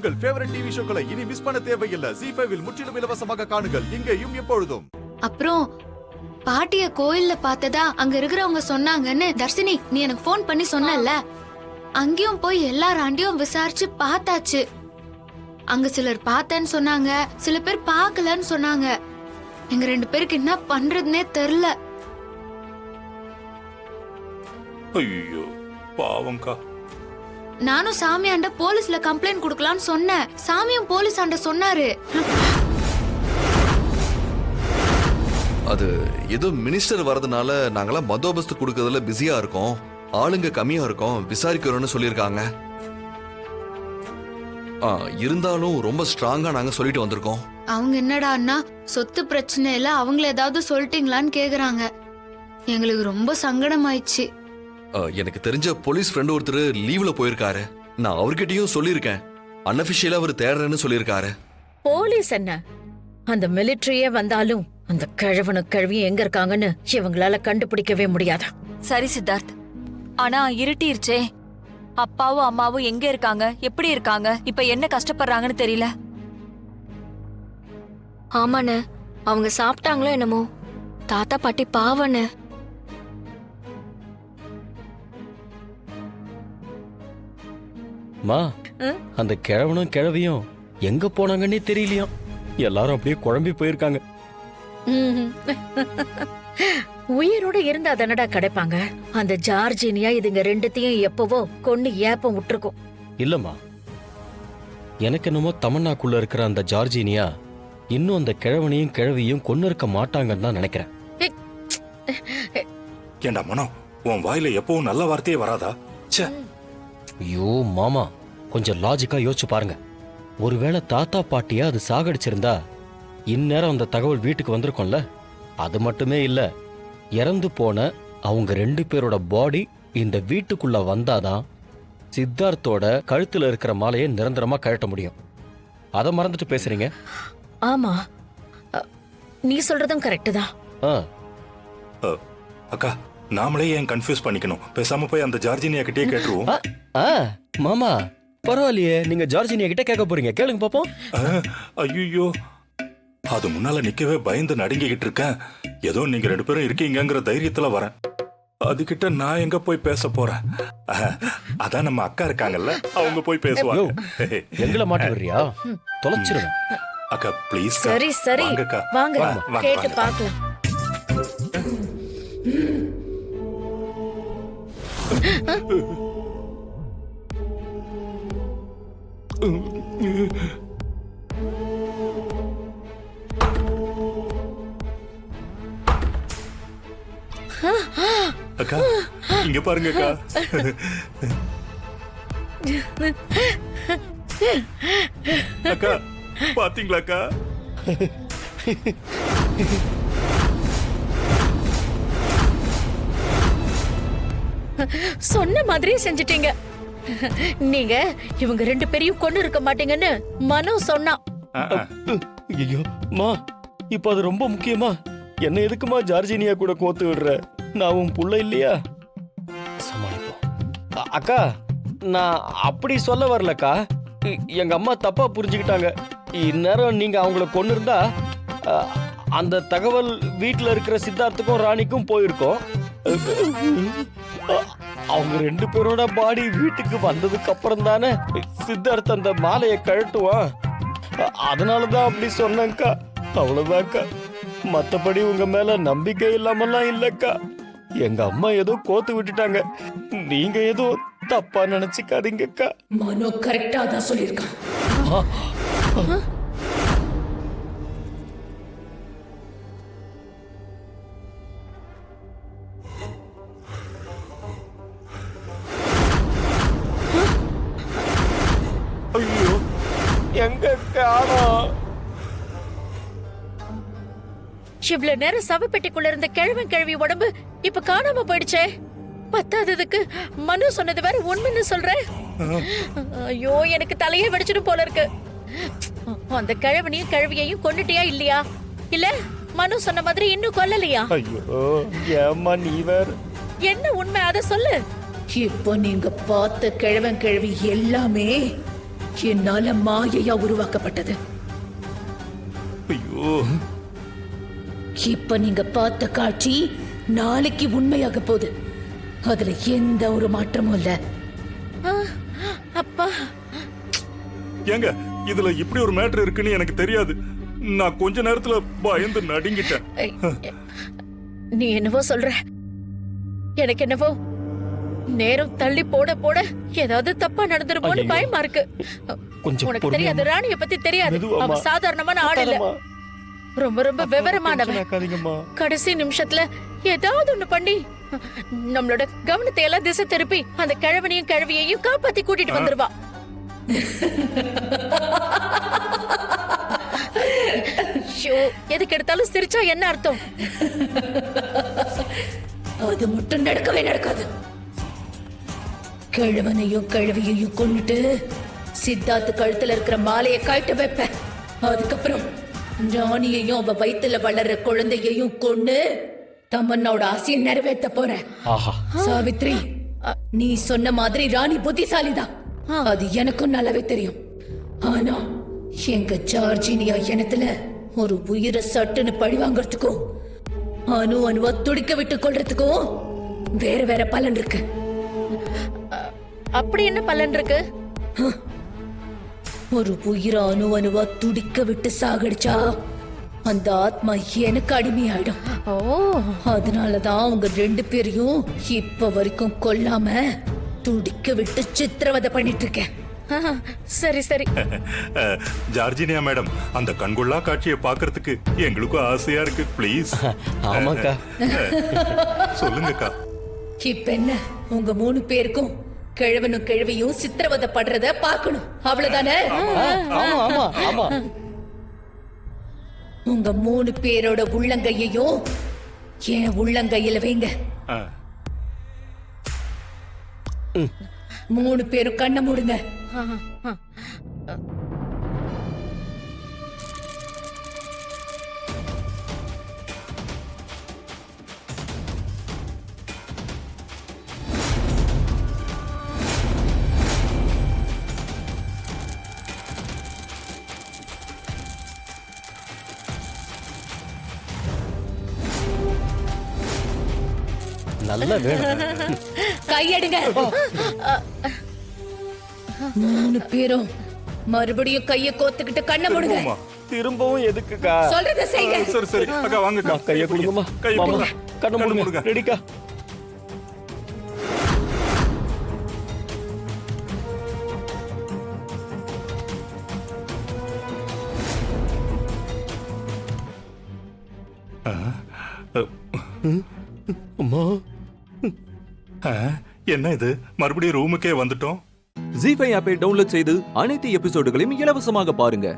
உங்கள் favourite TV ஷோக்களை இனி miss பண்ண தேவையில்லை. ZEE5 இல் முற்றிலும் இலவசமாக காணுங்கள். இங்கேயும் எப்பொழுதும். அப்புறம் பாட்டிய கோயில்ல பார்த்ததா அங்க இருக்கிறவங்க சொன்னாங்கன்னு தர்ஷினி நீ எனக்கு ஃபோன் பண்ணி சொன்னல, அங்கேயும் போய் எல்லாராண்டியும் விசாரிச்சு பார்த்தாச்சு. அங்க சிலர் பார்த்தேன்னு சொன்னாங்க, சில பேர் பார்க்கலன்னு சொன்னாங்க. எங்க 2 பேருக்கு என்ன பண்றதுன்னே தெரியல. ஐயோ பாவம்க்கா. நானும் சாமியாண்ட போலீஸ்ல கம்ப்ளைண்ட் கொடுக்கலாம்னு சொன்னேன். சாமியும் போலீஸ் ஆண்ட சொன்னாரு. அது ஏதோ மினிஸ்டர் வரதுனால நாங்களாம் பந்தோபஸ்து கொடுக்கறதுல பிஸியா இருக்கோம், ஆளுங்க கம்மியா இருக்கோம், விசாரிக்கிறோம்னு சொல்லியிருக்காங்க. இருந்தாலும் ரொம்ப ஸ்ட்ராங்கா நாங்க சொல்லிட்டு வந்திருக்கோம். அவங்க என்னடான்னா சொத்து பிரச்சனையில அவங்கள ஏதாவது சொல்லிட்டீங்களான்னு கேக்குறாங்க. எங்களுக்கு ரொம்ப சங்கடமாயிடுச்சு. எனக்கு தெரிஞ்ச போலீஸ் ஃப்ரெண்ட் ஒருத்தர் லீவ்ல போயிருக்காரு. நான் அவர்கிட்டயும் சொல்லியிருக்கேன். அன்அபிஷியலா அவர் தேடுறேன்னு சொல்லியிருக்காரு. போலீஸ் என்ன, அந்த மிலிட்டரியே வந்தாலும் அந்த கிழவியும் எங்க இருக்காங்கன்னு இவங்களால கண்டுபிடிக்கவே முடியாதா? சரி சித்தார்த், ஆனா இருட்டிருச்சே. அப்பாவும் அம்மாவும் எங்க இருக்காங்க, எப்படி இருக்காங்க, இப்ப என்ன கஷ்டப்படுறாங்கன்னு தெரியல. ஆமாண்ண, அவங்க சாப்பிட்டாங்களோ என்னமோ. தாத்தா பாட்டி பாவண்ண. மா, அந்த கிழவனும் கிழவியும் எங்க போனாங்கன்னே தெரியலையாம். எல்லாரும் அப்படியே குழம்பி போயிருக்காங்க. உயிரோட இருந்தா தானடா கிடைப்பாங்க. அந்த ஜார்ஜினியா இதுங்க 2த்தையும் எப்பவோ கொண்டு ஏப்பம் விட்டுருக்கும். இல்லம்மா, எனக்கு என்னமோ தமன்னாக்குள்ள இருக்கிற அந்த ஜார்ஜினியா இன்னும் அந்த கிழவனையும் கிழவியும் கொன்னு இருக்க மாட்டாங்கன்னு தான் நினைக்கிறேன். ஏண்டா மனோ, உன் வாயில எப்பவும் நல்ல வார்த்தையே வராதா? ஐயோ மாமா, கொஞ்சம் லாஜிக்கா யோசிச்சு பாருங்க. ஒருவேளை தாத்தா பாட்டியா அது சாகடிச்சிருந்தா இந்நேரம் அந்த தகவல் வீட்டுக்கு வந்திருக்கும்ல. அது மட்டுமே இல்ல, இறந்து போன அவங்க 2 பேரோட பாடி இந்த வீட்டுக்குள்ள வந்தாதான் சித்தார்த்தோட கழுத்துல இருக்கிற மாலையை நிரந்தரமா கழட்ட முடியும். அதை மறந்துட்டு பேசுறீங்க. ஆமா, நீ சொல்றதும் கரெக்ட் தான். அக்கா, நாமளே ஏன் கன்ஃபியூஸ் பண்ணிக்கணும்? பேசாம போய் அந்த ஜார்ஜினியா கிட்டே கேட்டுருவோம். மாமா பரவாயில்லையே, நீங்க ஜார்ஜினியா கிட்ட கேட்க போறீங்க, கேளுங்க பாப்போம். ஐயோ, அது முன்னால நிக்கவே பயந்து நடுங்கிக்கிட்டு இருக்கேன். ஏதோ நீங்க 2 பேரும் இருக்கீங்கிற தைரியத்துல வரேன். அதுகிட்ட நான் எங்க போய் பேச போறேன்? அதான் நம்ம அக்கா இருக்காங்கல்ல, அவங்க போய் பேசுவாங்க. எங்களை மாட்டி விடுறியா? தொலைச்சிருவேன். அக்கா ப்ளீஸ். சரி சரி, வாங்க கேட்டு வாங்க. பார்க்கலாம். அக்கா இங்க பாருங்க அக்கா. அக்கா பாத்தீங்களா அக்கா? சொன்ன மாதிரியே செஞ்சிட்டீங்க. நீங்க இவங்க 2 பேரையும் கொண்டு இருக்க மாட்டீங்கன்னு மனோ சொன்னான். ஐயோ மா, இப்ப அது ரொம்ப முக்கியமா? என்ன எதுக்குமா ஜார்ஜினியா கூட கோத்து விடுற? நான் உன் புள்ள இல்லையா? சமாளிப்போம். அக்கா, நான் அப்படி சொல்ல வரலக்கா. எங்க அம்மா தப்பா புரிஞ்சுக்கிட்டாங்க. இந்நேரம் நீங்க அவங்கள கொண்டு இருந்தா அந்த தகவல் வீட்டுல இருக்கிற சித்தார்த்துக்கும் ராணிக்கும் போயிருக்கோம். அவங்க 2 பேரோட பாடி வீட்டுக்கு வந்ததுக்கு அப்புறம் தானே சித்தார்த்த அந்த மாலையை கழட்டுவான். அதனாலதான் அப்படி சொன்னேங்க்கா. அவ்வளவுதான்க்கா, மத்தபடி உங்க மேல நம்பிக்கை இல்லாமலாம் இல்லக்கா. எங்க அம்மா ஏதோ கோத்து விட்டுட்டாங்க, நீங்க ஏதோ தப்பா நினைச்சுக்காதீங்கக்கா. மனோ கரெக்டா தான் சொல்லிருக்கான். ஐயோ, எங்க காணோம்? இவ்வளவு நேரம் சவப்பெட்டிக்குள்ள இருந்த கிழவி உடம்பு இப்ப காணாம போயிடுச்சே. பத்தாததுக்கு மனு சொன்னது வேற உண்மைன்னு சொல்றேன். ஐயோ, எனக்கு தலையே வெடிச்சிடும் போல இருக்கு. அந்த கிழவியையும் கொண்டுட்டியா இல்லையா? இல்ல மனு சொன்ன மாதிரி இன்னும் கொல்லலையா? ஐயோ ஏம்மா நீ வேற. என்ன உண்மை அத சொல்லு. இப்போ நீங்க பார்த்த கிழவி எல்லாமே என்னால மாயையா உருவாக்கப்பட்டது. ஐயோ இப்ப நீங்க பார்த்த காட்சி நாளைக்கு உண்மையாக போகுது. அதுல எந்த ஒரு மாற்றமும் இல்ல. அப்பா, ஏங்க இதுல இப்படி ஒரு மேட்டர் இருக்குன்னு எனக்கு தெரியாது. நான் கொஞ்ச நேரத்துல பயந்து நடுங்கிட்டேன். நீ என்னவோ சொல்ற, எனக்கு என்னவோ நேரம் தள்ளி போட போட ஏதாவது தப்பா நடந்துருமோன்னு ஐயையோ. பயமா இருக்கு. கொஞ்சம் உனக்கு தெரியாது, ராணிய பத்தி தெரியாது. மெதுவாம்மா. அவ சாதாரணமான ஆள் இல்ல, ரொம்ப ரொம்ப விவரமானவன். கடைசி நிமிஷத்துல ஏதாவது ஒண்ணு பண்ணி நம்மளோட கவனத்தை எல்லாம் திசை திருப்பி அந்த கிழவனையும் கிழவியையும் காப்பாத்தி கூட்டிட்டு வந்துருவா. ஐயோ, எதுக்கு எடுத்தாலும் சிரிச்சா என்ன அர்த்தம்? அது மட்டும் நடக்கவே நடக்காது. கிழவனையும் கிழவியையும் கொண்டுட்டு சித்தார்த்து கழுத்துல இருக்கிற மாலையை காய்ட்டு வைப்பேன். அதுக்கப்புறம் ராணியையும் அவ வயித்துல வளர்ற குழந்தையையும் கொண்டு தமன்னோட ஆசையை நிறைவேற்ற போறேன். ஆஹா, சாவித்ரி, நீ சொன்ன மாதிரி ராணி புத்திசாலிதான், அது எனக்கும் நல்லாவே தெரியும். ஆனா எங்க ஜார்ஜினியா இனத்துல ஒரு உயிரை சட்டுன்னு பழி வாங்கறதுக்கும் அணு அணுவா துடிக்க விட்டு கொள்றதுக்கும் வேற வேற பலன் இருக்கு. அப்படி என்ன பலன் இருக்கு? ஒரு உயிரை அணு அணுவா துடிக்க விட்டு சாகடிச்சா அந்த ஆத்மா எனக்கு அடிமையாயிடும். அதனாலதான் அவங்க 2 பேரையும் இப்ப வரைக்கும் கொல்லாம துடிக்க விட்டு சித்திரவதை பண்ணிட்டு இருக்கேன். சரி சரி. ஜார்ஜினியா மேடம், அந்த கண்கொள்ளா காட்சியை பார்க்கிறதுக்கு எங்களுக்கும் ஆசையா இருக்கு. ப்ளீஸ். ஆமாக்கா. சொல்லுங்கக்கா. இப்ப என்ன, உங்க 3 பேருக்கும் கிழவனும் கிழவியும் சித்திரவதை படுறத பார்க்கணும், அவ்வளவுதானே? ஆமா ஆமா ஆமா. உங்க 3 பேரோட உள்ளங்கையையும் என் உள்ளங்கையில வைங்க. 3 பேரும் கண்ணை மூடுங்க. நல்ல வேணும். கையெடுங்க. 3 பேரும் மறுபடியும் கைய கோத்துக்கிட்டு கண்ணை மூடுங்க. திரும்பவும் எதுக்குக்கா? சொல்றத செய்யுங்க. சரி சரி அக்கா, வாங்கக்கா. கைய கொடுங்கம்மா. கையை மாமா, கொடுங்க. கண்ணை மூடுங்க. ரெடிக்கா? அம்மா, என்ன இது, மறுபடியும் ரூமுக்கே வந்துட்டோம்? ஜி5 ஆப்பை டவுன்லோட் செய்து அனைத்து எபிசோடுகளையும் இலவசமாக பாருங்க.